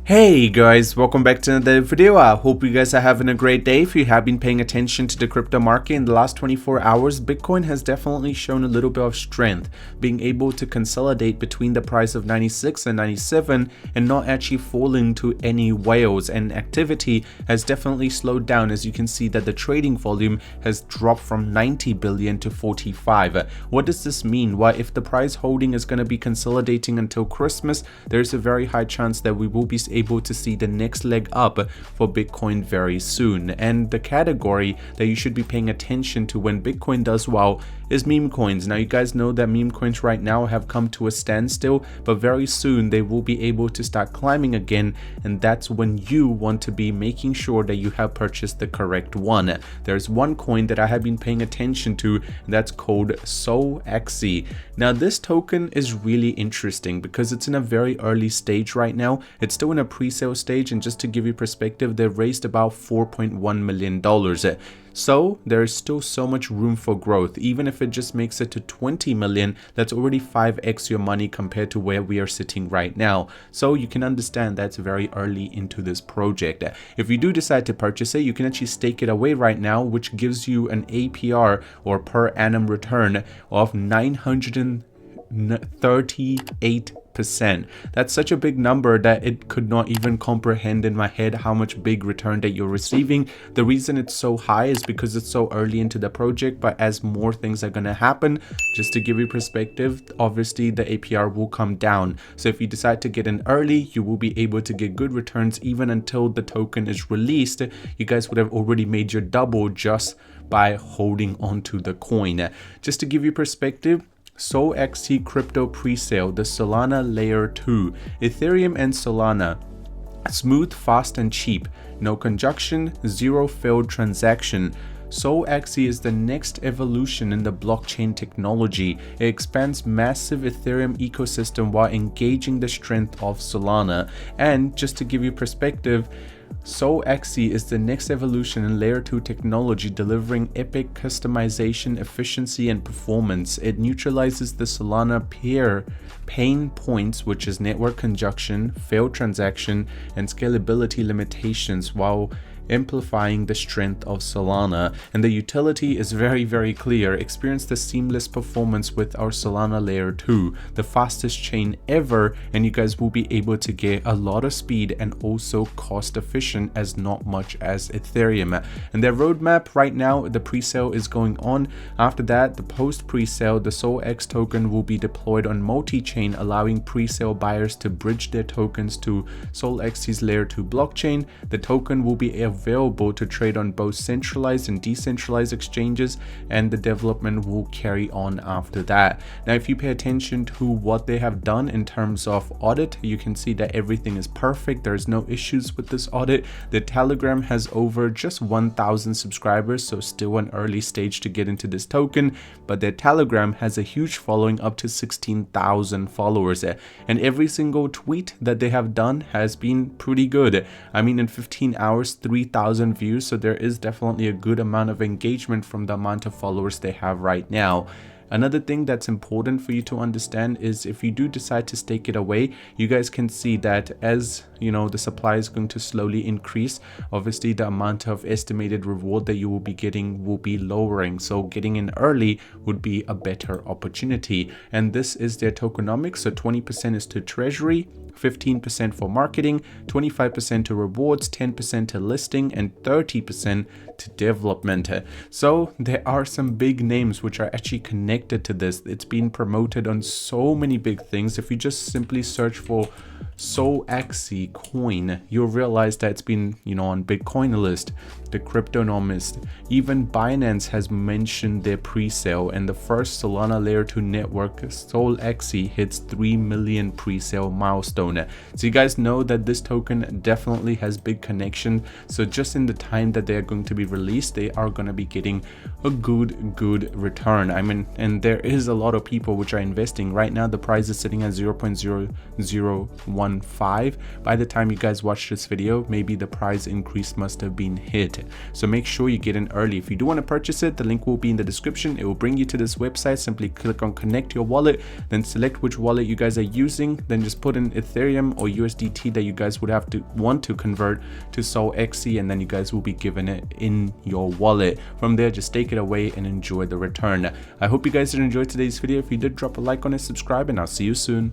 Hey guys, welcome back to another video. I hope you guys are having a great day. If you have been paying attention to the crypto market in the last 24 hours, Bitcoin has definitely shown a little bit of strength, being able to consolidate between the price of 96 and 97 and not actually falling to any whales, and activity has definitely slowed down. As you can see that the trading volume has dropped from 90 billion to 45. What does this mean? Well, if the price holding is going to be consolidating until Christmas, there's a very high chance that we will be able to see the next leg up for Bitcoin very soon. And the category that you should be paying attention to when Bitcoin does well is meme coins. Now you guys know that meme coins right now have come to a standstill, but very soon they will be able to start climbing again, and that's when you want to be making sure that you have purchased the correct one. There's one coin that I have been paying attention to, and that's called Solaxy. Now this token is really interesting because it's in a very early stage right now. It's still in a pre-sale stage, and just to give you perspective, they've raised about $4.1 million. So there is still so much room for growth. Even if it just makes it to 20 million, that's already 5x your money compared to where we are sitting right now. So you can understand that's very early into this project. If you do decide to purchase it, you can actually stake it away right now, which gives you an APR or per annum return of 938%. That's such a big number that it could not even comprehend in my head how much big return that you're receiving. The reason it's so high is because it's so early into the project, but as more things are going to happen, just to give you perspective, obviously the APR will come down. So if you decide to get in early, you will be able to get good returns even until the token is released. You guys would have already made your double just by holding onto the coin. Just to give you perspective, Solaxy crypto pre-sale, the Solana layer 2, Ethereum and Solana. Smooth, fast and cheap. No conjunction, zero failed transaction. Solaxy is the next evolution in the blockchain technology. It expands massive Ethereum ecosystem while engaging the strength of Solana. And just to give you perspective, Solaxy is the next evolution in layer 2 technology, delivering epic customization, efficiency and performance. It neutralizes the Solana pain points, which is network conjunction, failed transaction and scalability limitations, while amplifying the strength of Solana. And the utility is very clear. Experience the seamless performance with our Solana layer 2, the fastest chain ever, and you guys will be able to get a lot of speed and also cost efficient as not much as Ethereum. And their roadmap right now, the pre-sale is going on. After that, the post pre-sale, the SolX token will be deployed on multi-chain, allowing pre-sale buyers to bridge their tokens to Solaxy's layer 2 blockchain. The token will be available to trade on both centralized and decentralized exchanges, and the development will carry on after that. Now if you pay attention to what they have done in terms of audit, you can see that everything is perfect. There's no issues with this audit. The Telegram has over just 1,000 subscribers, so still an early stage to get into this token, but their Telegram has a huge following, up to 16,000 followers, and every single tweet that they have done has been pretty good. I mean, in 15 hours 3,000 views, so there is definitely a good amount of engagement from the amount of followers they have right now. Another thing that's important for you to understand is if you do decide to stake it away, you guys can see that as you know, the supply is going to slowly increase. Obviously the amount of estimated reward that you will be getting will be lowering, so getting in early would be a better opportunity. And this is their tokenomics. So 20% is to treasury, 15% for marketing, 25% to rewards, 10% to listing, and 30% to development. So there are some big names which are actually connected to this. It's been promoted on so many big things. If you just simply search for Solaxy coin, you'll realize that it's been, on Bitcoin list, the Cryptonomist. Even Binance has mentioned their pre-sale, and the first Solana layer 2 network, Solaxy, hits 3 million pre-sale milestone. So you guys know that this token definitely has big connection. So just in the time that they are going to be released, they are going to be getting a good return. I mean, and there is a lot of people which are investing right now. The price is sitting at 0.001 0.15. By the time you guys watch this video, maybe the price increase must have been hit. So make sure you get in early. If you do want to purchase it, the link will be in the description. It will bring you to this website. Simply click on connect your wallet, then select which wallet you guys are using, then just put in Ethereum or USDT that you guys would have to want to convert to Solaxy, and then you guys will be given it in your wallet. From there, just take it away and enjoy the return. I hope you guys did enjoy today's video. If you did, drop a like on it, subscribe, and I'll see you soon.